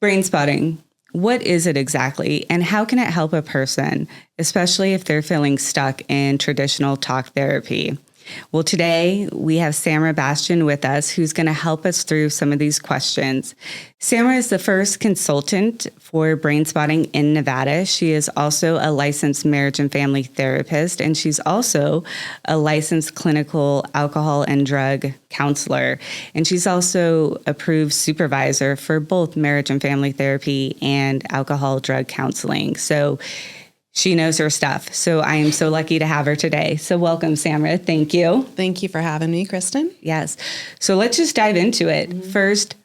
Brain spotting. What is it exactly, and how can it help a person, especially if they're feeling stuck in traditional talk therapy? Well, today we have Samra Bastian with us, who's going to help us through some of these questions. Samra is the first consultant for brain spotting in Nevada. She is also a licensed marriage and family therapist, and she's also a licensed clinical alcohol and drug counselor. And she's also approved supervisor for both marriage and family therapy and alcohol drug counseling. So she knows her stuff. So I am so lucky to have her today. So welcome, Samra. Thank you. Thank you for having me, Kristen. Yes. So let's just dive into it. First,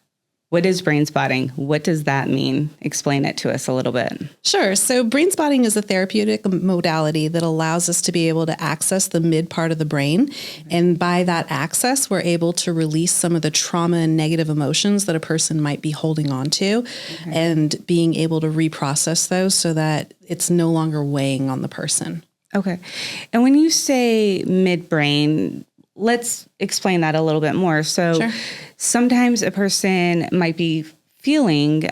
what is brain spotting? What does that mean? Explain it to us a little bit. Sure. So brain spotting is a therapeutic modality that allows us to be able to access the mid part of the brain. And by that access, we're able to release some of the trauma and negative emotions that a person might be holding on to and being able to reprocess those so that it's no longer weighing on the person. Okay. And when you say midbrain, let's explain that a little bit more. So sometimes a person might be feeling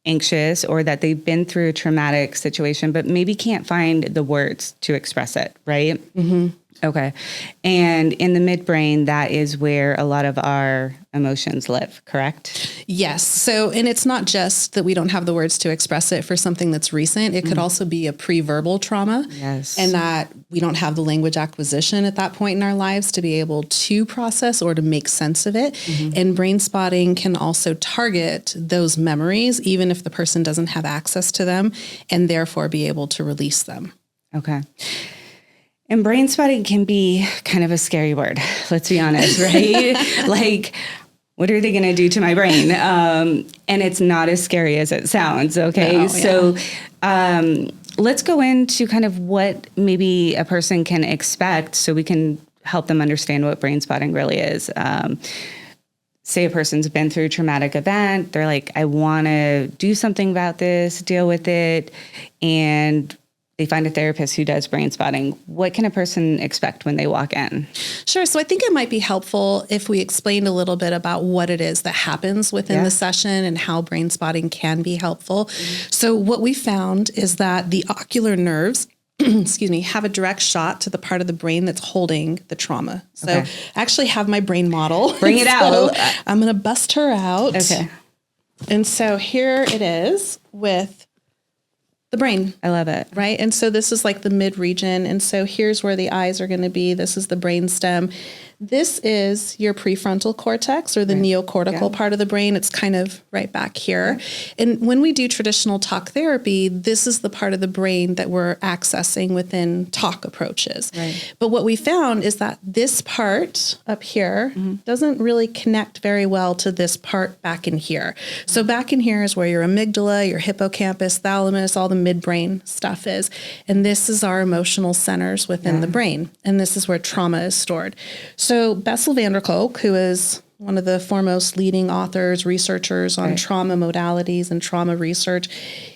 anxious or that they've been through a traumatic situation, but maybe can't find the words to express it, right? Mm-hmm. Okay. And in the midbrain, that is where a lot of our emotions live, correct? Yes. So, and it's not just that we don't have the words to express it for something that's recent. It could also be a pre-verbal trauma. Yes. And that we don't have the language acquisition at that point in our lives to be able to process or to make sense of it. And brain spotting can also target those memories, even if the person doesn't have access to them, and therefore be able to release them. Okay. And brain spotting can be kind of a scary word, let's be honest, right? Like, what are they going to do to my brain? And it's not as scary as it sounds, okay? No, so let's go into kind of what maybe a person can expect so we can help them understand what brain spotting really is. Say a person's been through a traumatic event. They're like, I want to do something about this, deal with it, and they find a therapist who does brain spotting. What can a person expect when they walk in? Sure. So I think it might be helpful if we explained a little bit about what it is that happens within the session and how brain spotting can be helpful. So what we found is that the ocular nerves have a direct shot to the part of the brain that's holding the trauma. So I actually have my brain model. Bring it out. I'm going to bust her out. Okay. And so here it is with the brain. I love it. Right. And so this is like the mid region. And so here's where the eyes are going to be. This is the brain stem. This is your prefrontal cortex or the neocortical part of the brain. It's kind of right back here. And when we do traditional talk therapy, this is the part of the brain that we're accessing within talk approaches. Right. But what we found is that this part up here doesn't really connect very well to this part back in here. So back in here is where your amygdala, your hippocampus, thalamus, all the midbrain stuff is. And this is our emotional centers within the brain. And this is where trauma is stored. So Bessel van der Kolk, who is one of the foremost leading authors, researchers on trauma modalities and trauma research,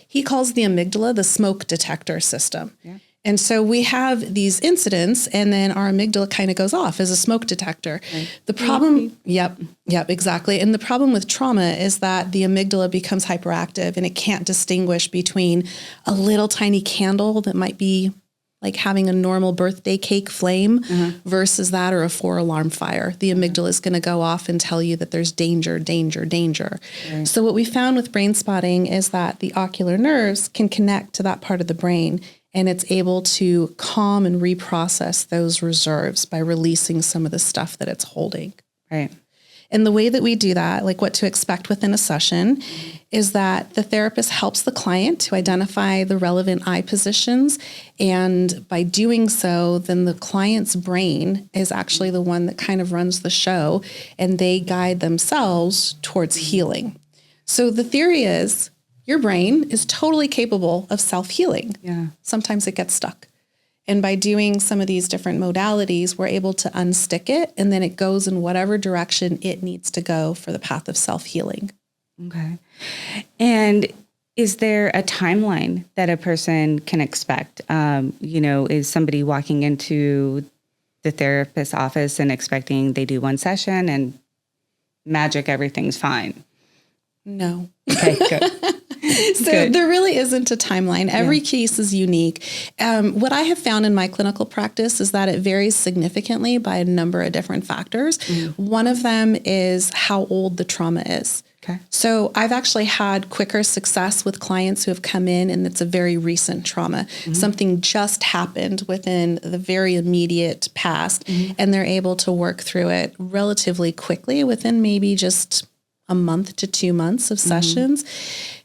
he calls the amygdala the smoke detector system. Yeah. And so we have these incidents and then our amygdala kind of goes off as a smoke detector. Right. The problem, exactly. And the problem with trauma is that the amygdala becomes hyperactive and it can't distinguish between a little tiny candle that might be like having a normal birthday cake flame versus that or a 4-alarm fire. The amygdala is going to go off and tell you that there's danger, danger, danger. Right. So what we found with brain spotting is that the ocular nerves can connect to that part of the brain and it's able to calm and reprocess those reserves by releasing some of the stuff that it's holding. Right. And the way that we do that, like what to expect within a session, is that the therapist helps the client to identify the relevant eye positions. And by doing so, then the client's brain is actually the one that kind of runs the show and they guide themselves towards healing. So the theory is your brain is totally capable of self-healing. Yeah. Sometimes it gets stuck. And by doing some of these different modalities, we're able to unstick it and then it goes in whatever direction it needs to go for the path of self-healing. Okay. And is there a timeline that a person can expect? Is somebody walking into the therapist's office and expecting they do one session and magic, everything's fine? No. Okay, good. So Good. there really isn't a timeline. Every case is unique. What I have found in my clinical practice is that it varies significantly by a number of different factors. One of them is how old the trauma is. Okay. So I've actually had quicker success with clients who have come in and it's a very recent trauma. Something just happened within the very immediate past and they're able to work through it relatively quickly within maybe just a month to 2 months of sessions.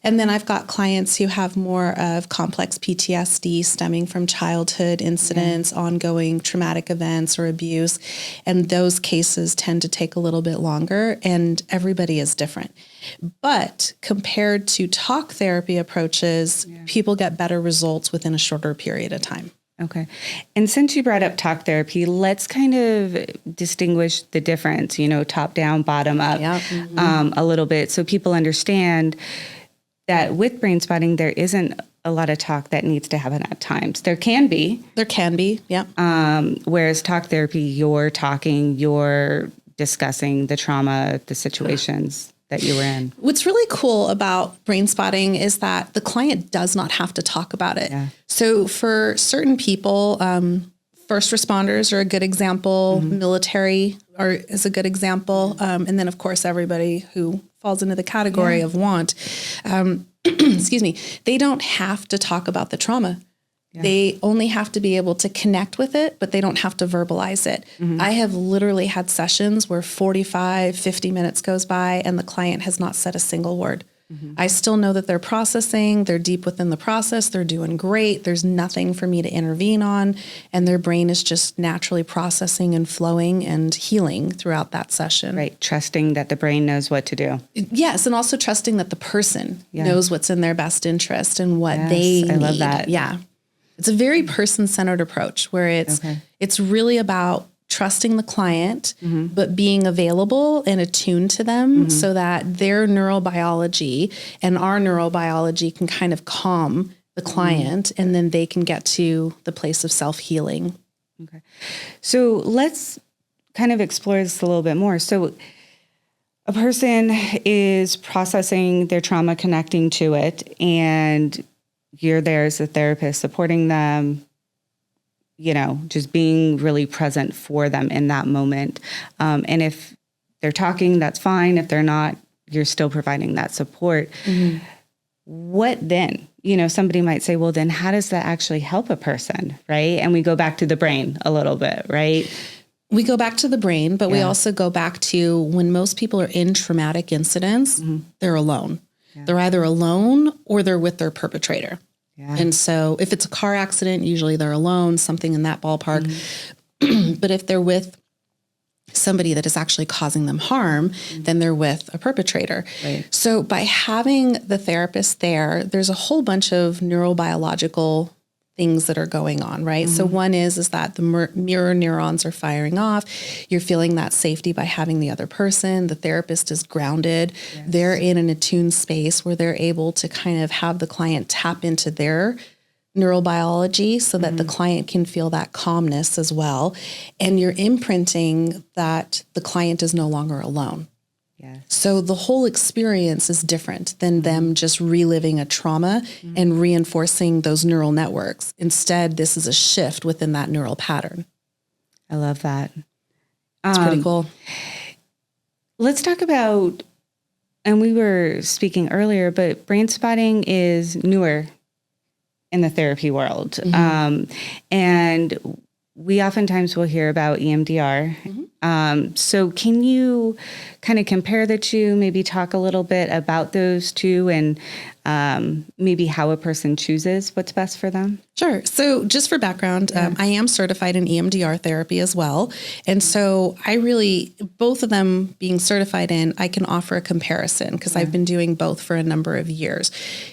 And then I've got clients who have more of complex PTSD stemming from childhood incidents, ongoing traumatic events or abuse. And those cases tend to take a little bit longer and everybody is different. But compared to talk therapy approaches, people get better results within a shorter period of time. Okay. And since you brought up talk therapy, let's kind of distinguish the difference, top down, bottom up, a little bit so people understand that with brain spotting, there isn't a lot of talk that needs to happen at times. There can be. Yeah. Whereas talk therapy, you're talking, you're discussing the trauma, the situations that you were in. What's really cool about brain spotting is that the client does not have to talk about it. Yeah. So for certain people, first responders are a good example, military is a good example. And then of course, everybody who falls into the category of want, excuse me, they don't have to talk about the trauma. They only have to be able to connect with it, but they don't have to verbalize it. I have literally had sessions where 45, 50 minutes goes by and the client has not said a single word. I still know that they're processing, they're deep within the process, they're doing great. There's nothing for me to intervene on. And their brain is just naturally processing and flowing and healing throughout that session. Right. Trusting that the brain knows what to do. Yes. And also trusting that the person knows what's in their best interest and what they need. I love that. Yeah. It's a very person-centered approach where it's really about trusting the client, but being available and attuned to them so that their neurobiology and our neurobiology can kind of calm the client and then they can get to the place of self-healing. Okay. So let's kind of explore this a little bit more. So a person is processing their trauma, connecting to it, and you're there as a therapist supporting them, just being really present for them in that moment. And if they're talking, that's fine. If they're not, you're still providing that support. What then? Somebody might say, well, then how does that actually help a person, right? And we go back to the brain a little bit, right? We go back to the brain, but we also go back to when most people are in traumatic incidents, they're alone. They're either alone or they're with their perpetrator. And so if it's a car accident, usually they're alone, something in that ballpark. But if they're with somebody that is actually causing them harm, then they're with a perpetrator. Right. So by having the therapist there, there's a whole bunch of neurobiological things that are going on, right? So one is that the mirror neurons are firing off. You're feeling that safety by having the other person. The therapist is grounded. They're in an attuned space where they're able to kind of have the client tap into their neurobiology so that the client can feel that calmness as well. And you're imprinting that the client is no longer alone. So the whole experience is different than them just reliving a trauma and reinforcing those neural networks. Instead, this is a shift within that neural pattern. I love that. It's pretty cool. Let's talk about, and we were speaking earlier, but brain spotting is newer in the therapy world. And we oftentimes will hear about EMDR. So can you kind of compare the two, maybe talk a little bit about those two and maybe how a person chooses what's best for them? Sure. So just for background, I am certified in EMDR therapy as well. And so both of them being certified in, I can offer a comparison because I've been doing both for a number of years.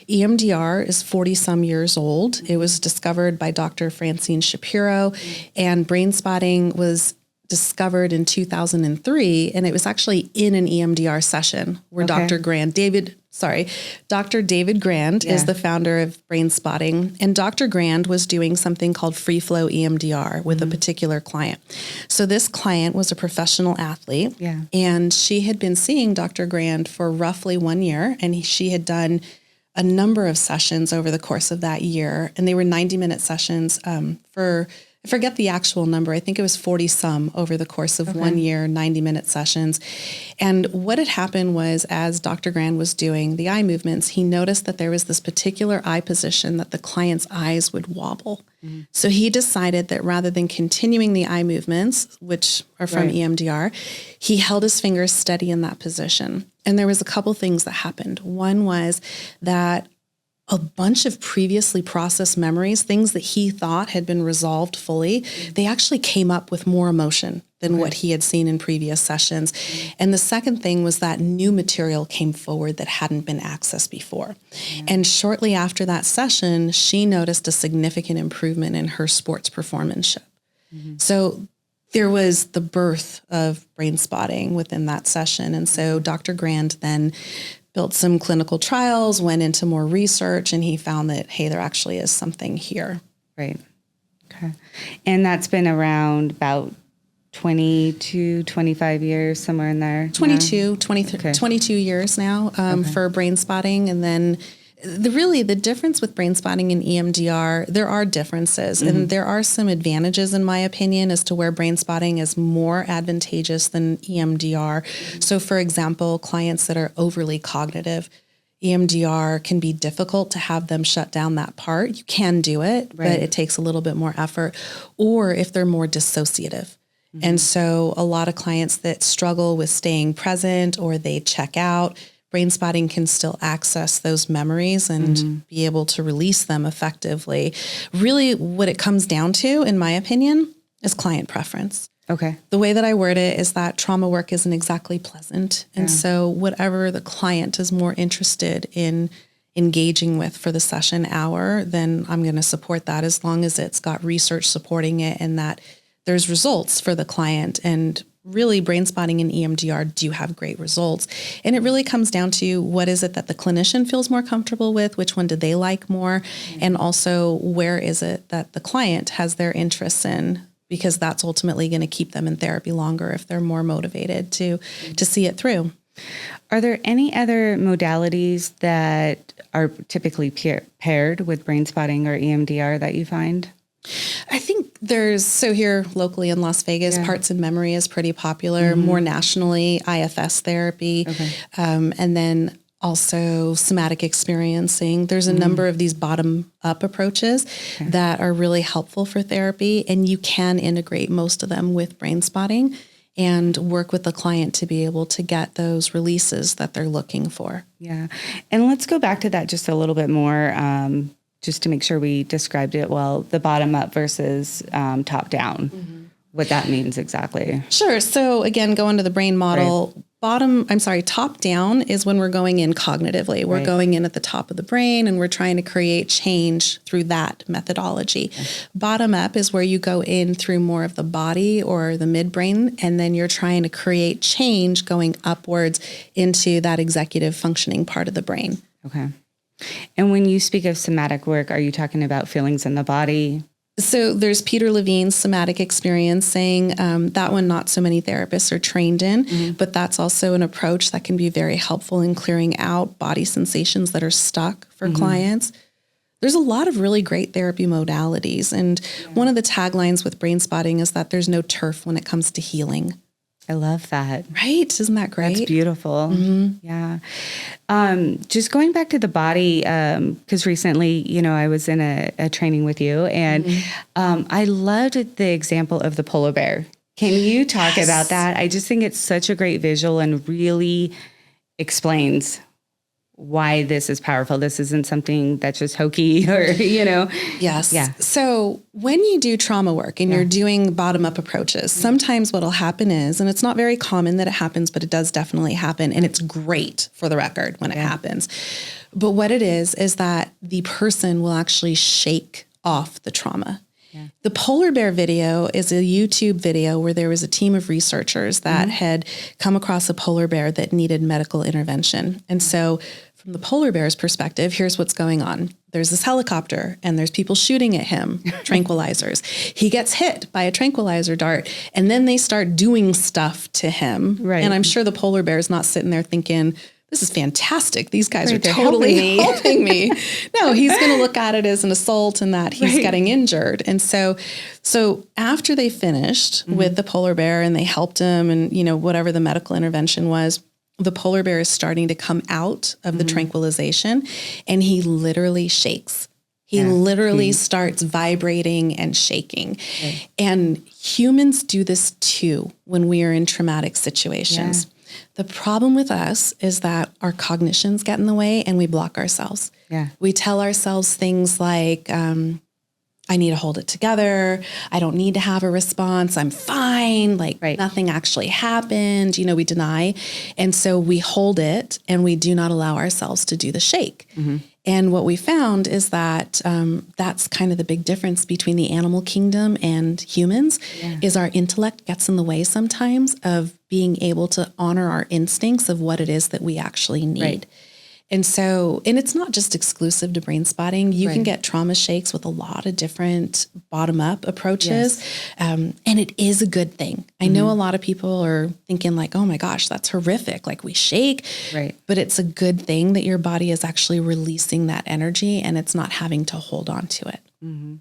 EMDR is 40 some years old. It was discovered by Dr. Francine Shapiro, and brain spotting was discovered in 2003, and it was actually in an EMDR session where David Dr. David Grand is the founder of Brainspotting, and Dr. Grand was doing something called free flow EMDR with a particular client. So this client was a professional athlete, and she had been seeing Dr. Grand for roughly 1 year, and she had done a number of sessions over the course of that year, and they were 90-minute sessions I forget the actual number. I think it was 40 some over the course of 1 year, 90-minute sessions. And what had happened was, as Dr. Grand was doing the eye movements, he noticed that there was this particular eye position that the client's eyes would wobble. So he decided that rather than continuing the eye movements, which are from EMDR, he held his fingers steady in that position. And there was a couple things that happened. One was that a bunch of previously processed memories, things that he thought had been resolved fully, they actually came up with more emotion than what he had seen in previous sessions. And the second thing was that new material came forward that hadn't been accessed before. And shortly after that session, she noticed a significant improvement in her sports performance. So there was the birth of Brainspotting within that session. And so Dr. Grand then built some clinical trials, went into more research, and he found that, hey, there actually is something here. Right. Okay. And that's been around about 20 to 25 years, somewhere in there? 22 years now for Brainspotting. And then the difference with Brainspotting and EMDR, there are differences, and there are some advantages, in my opinion, as to where Brainspotting is more advantageous than EMDR. So, for example, clients that are overly cognitive, EMDR can be difficult to have them shut down that part. You can do it, but it takes a little bit more effort. Or if they're more dissociative. And so a lot of clients that struggle with staying present or they check out, Brainspotting can still access those memories and be able to release them effectively. Really, what it comes down to, in my opinion, is client preference. Okay. The way that I word it is that trauma work isn't exactly pleasant. And so whatever the client is more interested in engaging with for the session hour, then I'm going to support that as long as it's got research supporting it and that there's results for the client. And really, Brainspotting and EMDR do have great results. And it really comes down to what is it that the clinician feels more comfortable with, which one do they like more, and also where is it that the client has their interests in, because that's ultimately going to keep them in therapy longer if they're more motivated to see it through. Are there any other modalities that are typically paired with Brainspotting or EMDR that you find? I think so here locally in Las Vegas, Parts and Memory is pretty popular. More nationally, IFS therapy, and then also somatic experiencing. There's a number of these bottom-up approaches that are really helpful for therapy, and you can integrate most of them with Brainspotting and work with the client to be able to get those releases that they're looking for. Yeah. And let's go back to that just a little bit more, just to make sure we described it well, the bottom up versus top down, what that means exactly. Sure. So again, going to the brain model, top down is when we're going in cognitively. We're going in at the top of the brain and we're trying to create change through that methodology. Bottom up is where you go in through more of the body or the midbrain, and then you're trying to create change going upwards into that executive functioning part of the brain. Okay. And when you speak of somatic work, are you talking about feelings in the body? So there's Peter Levine's somatic experiencing. That one, not so many therapists are trained in, but that's also an approach that can be very helpful in clearing out body sensations that are stuck for clients. There's a lot of really great therapy modalities. And one of the taglines with Brainspotting is that there's no turf when it comes to healing. I love that. Right? Isn't that great? That's beautiful. Yeah. Just going back to the body, because recently, I was in a training with you, and I loved the example of the polar bear. Can you talk about that? I just think it's such a great visual and really explains why this is powerful. This isn't something that's just hokey or, Yes. Yeah. So when you do trauma work and you're doing bottom-up approaches, sometimes what'll happen is, and it's not very common that it happens, but it does definitely happen. And it's great for the record when it happens. But what it is that the person will actually shake off the trauma. Yeah. The polar bear video is a YouTube video where there was a team of researchers that had come across a polar bear that needed medical intervention. And so from the polar bear's perspective, here's what's going on. There's this helicopter and there's people shooting at him, tranquilizers. He gets hit by a tranquilizer dart and then they start doing stuff to him. Right. And I'm sure the polar bear is not sitting there thinking, this is fantastic. These guys are totally helping me. No, he's going to look at it as an assault and that he's getting injured. And so after they finished with the polar bear and they helped him and, whatever the medical intervention was, the polar bear is starting to come out of the tranquilization and he literally shakes. He literally starts vibrating and shaking. Okay. And humans do this too when we are in traumatic situations. Yeah. The problem with us is that our cognitions get in the way and we block ourselves. Yeah. We tell ourselves things like, I need to hold it together. I don't need to have a response. I'm fine. Nothing actually happened. We deny. And so we hold it and we do not allow ourselves to do the shake. Mm-hmm. And what we found is that that's kind of the big difference between the animal kingdom and humans is our intellect gets in the way sometimes of being able to honor our instincts of what it is that we actually need. Right. And so, and it's not just exclusive to brain spotting. You can get trauma shakes with a lot of different bottom-up approaches. Yes. And it is a good thing. I know a lot of people are thinking like, oh my gosh, that's horrific. Like we shake, but it's a good thing that your body is actually releasing that energy and it's not having to hold on to it. Mm-hmm.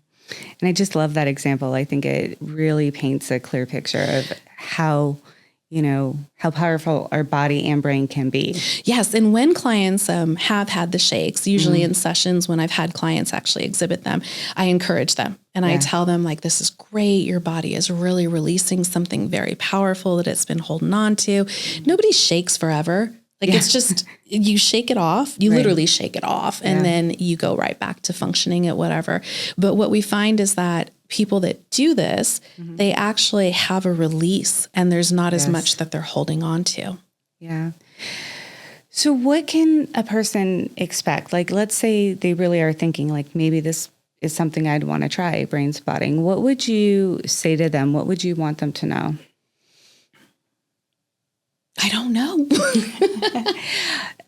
And I just love that example. I think it really paints a clear picture of how powerful our body and brain can be. Yes. And when clients have had the shakes, usually in sessions when I've had clients actually exhibit them, I encourage them and I tell them like, this is great. Your body is really releasing something very powerful that it's been holding on to. Nobody shakes forever. It's just, you shake it off, you literally shake it off and then you go right back to functioning at whatever. But what we find is that people that do this, they actually have a release and there's not as much that they're holding on to. Yeah. So what can a person expect? Like, let's say they really are thinking like, maybe this is something I'd want to try, brain spotting. What would you say to them? What would you want them to know? I don't know.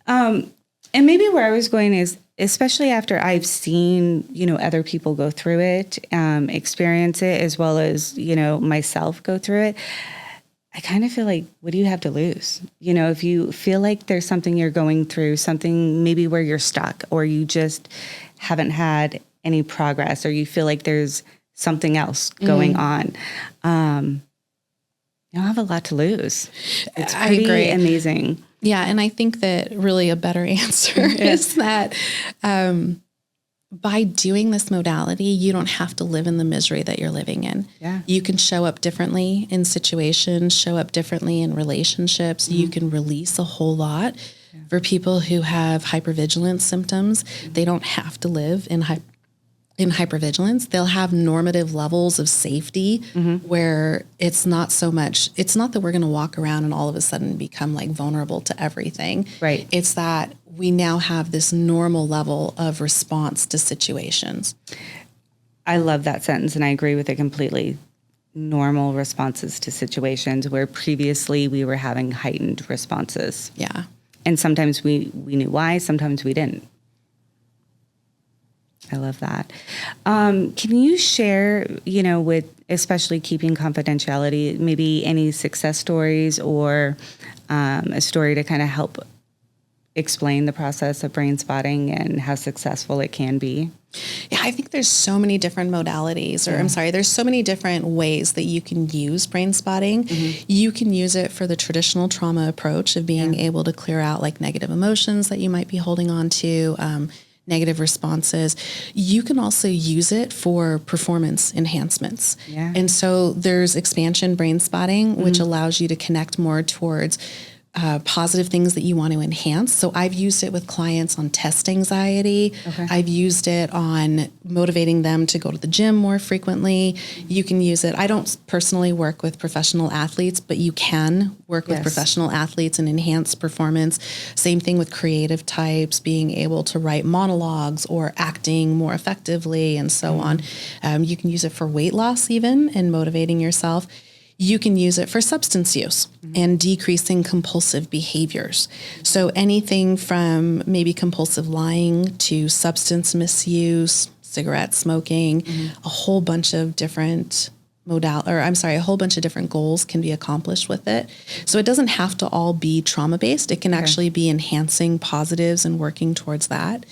And maybe where I was going is, especially after I've seen, other people go through it, experience it, as well as, myself go through it. I kind of feel like, what do you have to lose? If you feel like there's something you're going through, something maybe where you're stuck or you just haven't had any progress or you feel like there's something else going on, you don't have a lot to lose. It's pretty amazing. Yeah. And I think that really a better answer is that by doing this modality, you don't have to live in the misery that you're living in. Yeah. You can show up differently in situations, show up differently in relationships. You can release a whole lot. For people who have hypervigilance symptoms, they don't have to live in hypervigilance. They'll have normative levels of safety where it's not so much, it's not that we're going to walk around and all of a sudden become like vulnerable to everything. Right. It's that we now have this normal level of response to situations. I love that sentence and I agree with it completely. Normal responses to situations where previously we were having heightened responses. Yeah. And sometimes we knew why, sometimes we didn't. I love that. Can you share, with especially keeping confidentiality, maybe any success stories or a story to kind of help explain the process of brain spotting and how successful it can be? Yeah, I think there's so many different modalities, there's so many different ways that you can use brain spotting. You can use it for the traditional trauma approach of being able to clear out like negative emotions that you might be holding on to, negative responses. You can also use it for performance enhancements. Yeah. And so there's expansion brain spotting, which allows you to connect more towards positive things that you want to enhance. So I've used it with clients on test anxiety. Okay. I've used it on motivating them to go to the gym more frequently. You can use it. I don't personally work with professional athletes, but you can work with professional athletes and enhance performance. Same thing with creative types, being able to write monologues or acting more effectively and so on. You can use it for weight loss even and motivating yourself. You can use it for substance use and decreasing compulsive behaviors. So anything from maybe compulsive lying to substance misuse, cigarette smoking, a whole bunch of different a whole bunch of different goals can be accomplished with it. So it doesn't have to all be trauma-based. It can actually be enhancing positives and working towards that.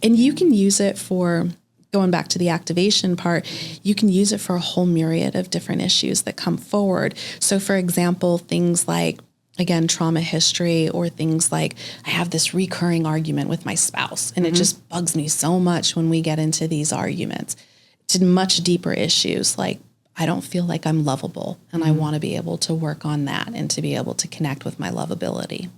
And you can use it for, going back to the activation part, you can use it for a whole myriad of different issues that come forward. So for example, things like, again, trauma history, or things like, I have this recurring argument with my spouse and it just bugs me so much when we get into these arguments, to much deeper issues like, I don't feel like I'm lovable, and I want to be able to work on that and to be able to connect with my lovability.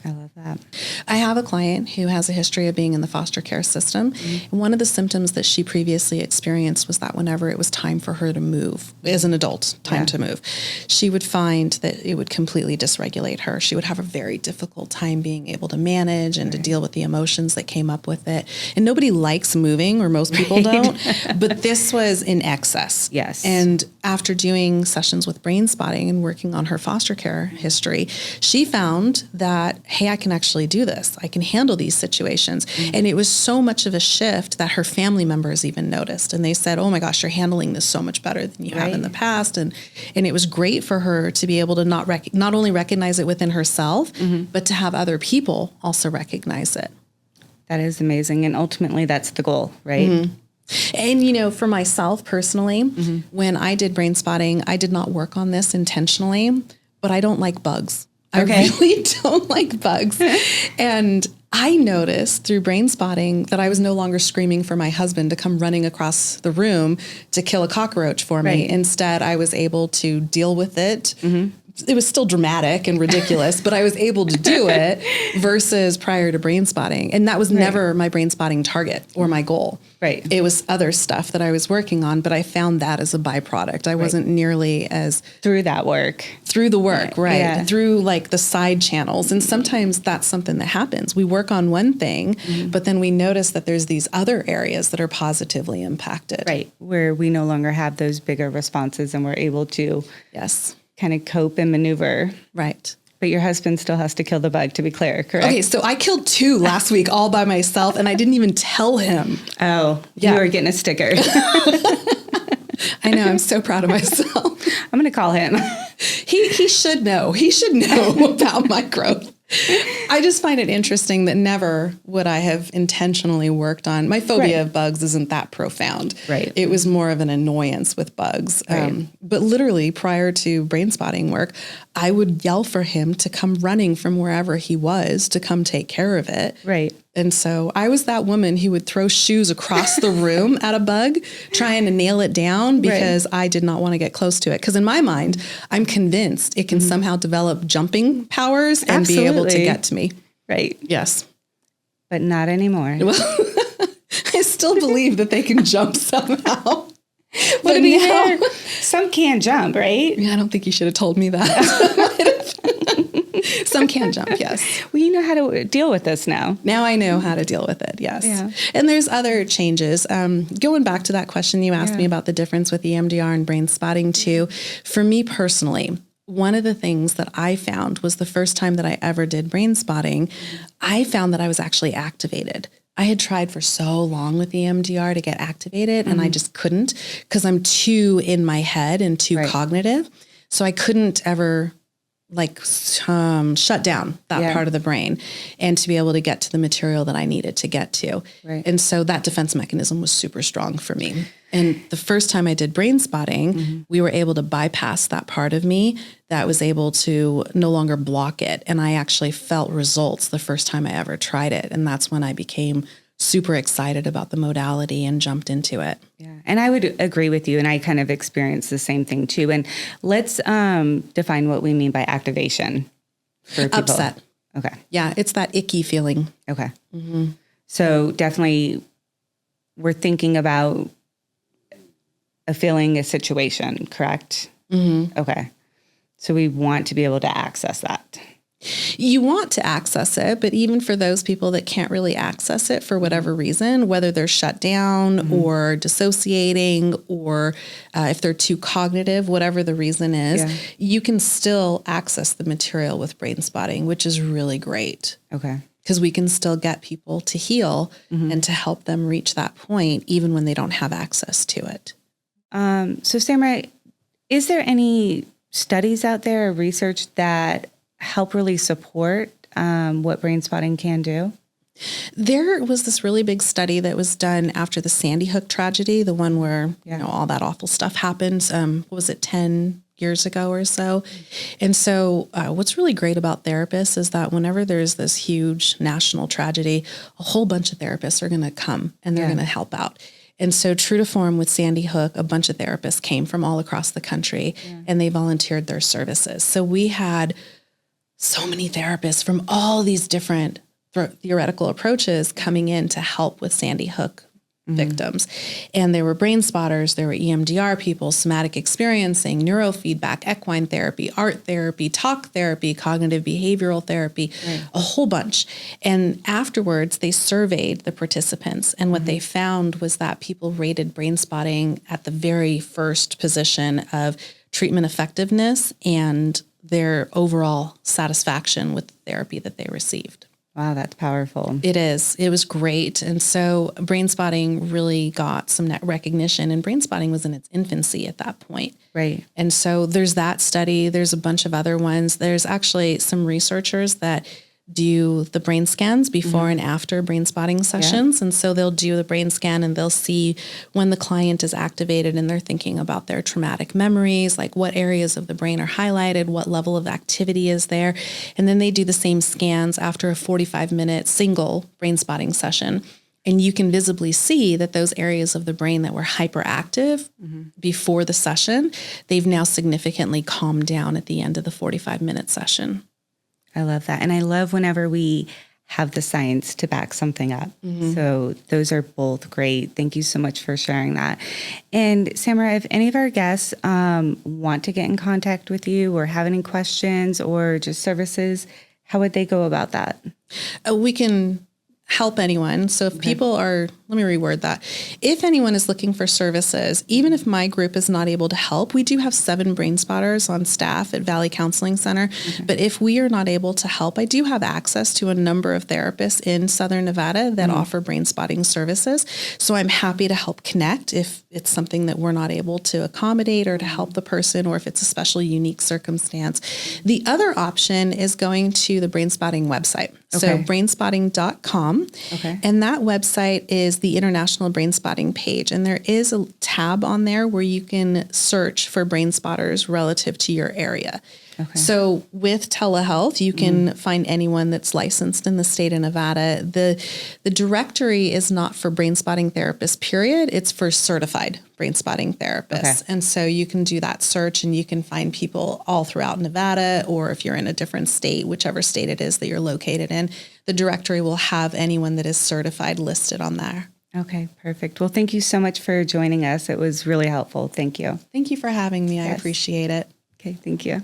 I love that. I have a client who has a history of being in the foster care system. And one of the symptoms that she previously experienced was that whenever it was time for her to move, as an adult, to move, she would find that it would completely dysregulate her. She would have a very difficult time being able to manage and to deal with the emotions that came up with it. And nobody likes moving, or most people don't, but this was in excess. Yes. And after doing sessions with Brainspotting and working on her foster care history, she found that, hey, I can actually do this. I can handle these situations. And it was so much of a shift that her family members even noticed. And they said, oh my gosh, you're handling this so much better than you have in the past. And it was great for her to be able to not only recognize it within herself, but to have other people also recognize it. That is amazing. And ultimately that's the goal, right? And, for myself personally, when I did Brainspotting, I did not work on this intentionally, but I don't like bugs. I really don't like bugs. And I noticed through Brainspotting that I was no longer screaming for my husband to come running across the room to kill a cockroach for me. Instead, I was able to deal with it. It was still dramatic and ridiculous, but I was able to do it versus prior to Brainspotting. And that was never my Brainspotting target or my goal. Right. It was other stuff that I was working on, but I found that as a byproduct. I wasn't nearly as... Through that work. Through the work, through like the side channels. And sometimes that's something that happens. We work on one thing, but then we notice that there's these other areas that are positively impacted. Right. Where we no longer have those bigger responses and we're able to kind of cope and maneuver. Right. But your husband still has to kill the bug, to be clear, correct? Okay, so I killed 2 last week all by myself, and I didn't even tell him. Oh, you were getting a sticker. I know. I'm so proud of myself. I'm going to call him. He should know. He should know about my growth. I just find it interesting that never would I have intentionally worked on. My phobia of bugs isn't that profound. Right. It was more of an annoyance with bugs. But literally prior to Brainspotting work, I would yell for him to come running from wherever he was to come take care of it. Right. And so I was that woman who would throw shoes across the room at a bug, trying to nail it down because I did not want to get close to it. Because in my mind, I'm convinced it can somehow develop jumping powers and be able to get to me. Right. Yes. But not anymore. Well, I still believe that they can jump somehow. But now, some can jump, right? I don't think you should have told me that. Some can jump, yes. Well, you know how to deal with this now. Now I know how to deal with it, yes. Yeah. And there's other changes. Going back to that question you asked me about the difference with EMDR and Brainspotting too, for me personally, one of the things that I found was the first time that I ever did Brainspotting, I found that I was actually activated. I had tried for so long with EMDR to get activated and I just couldn't because I'm too in my head and too cognitive. So I couldn't ever shut down that part of the brain and to be able to get to the material that I needed to get to. Right. And so that defense mechanism was super strong for me. And the first time I did Brainspotting, we were able to bypass that part of me that was able to no longer block it. And I actually felt results the first time I ever tried it. And that's when I became super excited about the modality and jumped into it. Yeah. And I would agree with you. And I kind of experienced the same thing too. And let's define what we mean by activation for people. Upset. Okay. Yeah. It's that icky feeling. Okay. So definitely we're thinking about a feeling, a situation, correct? Okay. So we want to be able to access that. You want to access it, but even for those people that can't really access it for whatever reason, whether they're shut down or dissociating, or if they're too cognitive, whatever the reason is, you can still access the material with Brainspotting, which is really great. Okay. Because we can still get people to heal and to help them reach that point, even when they don't have access to it. So Samara, is there any studies out there or research that help really support what Brainspotting can do? There was this really big study that was done after the Sandy Hook tragedy, the one where all that awful stuff happened. What was it, 10 years ago or so? And so what's really great about therapists is that whenever there's this huge national tragedy, a whole bunch of therapists are going to come and they're going to help out. And so true to form with Sandy Hook, a bunch of therapists came from all across the country and they volunteered their services. So we had so many therapists from all these different theoretical approaches coming in to help with Sandy Hook victims. And there were brain spotters, there were EMDR people, somatic experiencing, neurofeedback, equine therapy, art therapy, talk therapy, cognitive behavioral therapy, a whole bunch. And afterwards, they surveyed the participants. And what they found was that people rated Brainspotting at the very first position of treatment effectiveness and their overall satisfaction with the therapy that they received. Wow, that's powerful. It is. It was great. And so Brainspotting really got some recognition, and Brainspotting was in its infancy at that point. Right. And so there's that study. There's a bunch of other ones. There's actually some researchers that do the brain scans before and after Brainspotting sessions. And so they'll do the brain scan and they'll see when the client is activated and they're thinking about their traumatic memories, like what areas of the brain are highlighted, what level of activity is there. And then they do the same scans after a 45-minute single Brainspotting session. And you can visibly see that those areas of the brain that were hyperactive before the session, they've now significantly calmed down at the end of the 45-minute session. I love that. And I love whenever we have the science to back something up. So those are both great. Thank you so much for sharing that. And Samara, if any of our guests want to get in contact with you or have any questions or just services, how would they go about that? We can help anyone. So if people are, let me reword that. If anyone is looking for services, even if my group is not able to help, we do have 7 brain spotters on staff at Valley Counseling Center. But if we are not able to help, I do have access to a number of therapists in Southern Nevada that offer brain spotting services. So I'm happy to help connect if it's something that we're not able to accommodate or to help the person, or if it's a special unique circumstance. The other option is going to the Brainspotting website. So brainspotting.com. And that website is the International Brainspotting page. And there is a tab on there where you can search for brain spotters relative to your area. So with telehealth, you can find anyone that's licensed in the state of Nevada. The directory is not for brain spotting therapists, period. It's for certified brain spotting therapists. And so you can do that search and you can find people all throughout Nevada, or if you're in a different state, whichever state it is that you're located in, the directory will have anyone that is certified listed on there. Okay, perfect. Well, thank you so much for joining us. It was really helpful. Thank you. Thank you for having me. I appreciate it. Okay, thank you.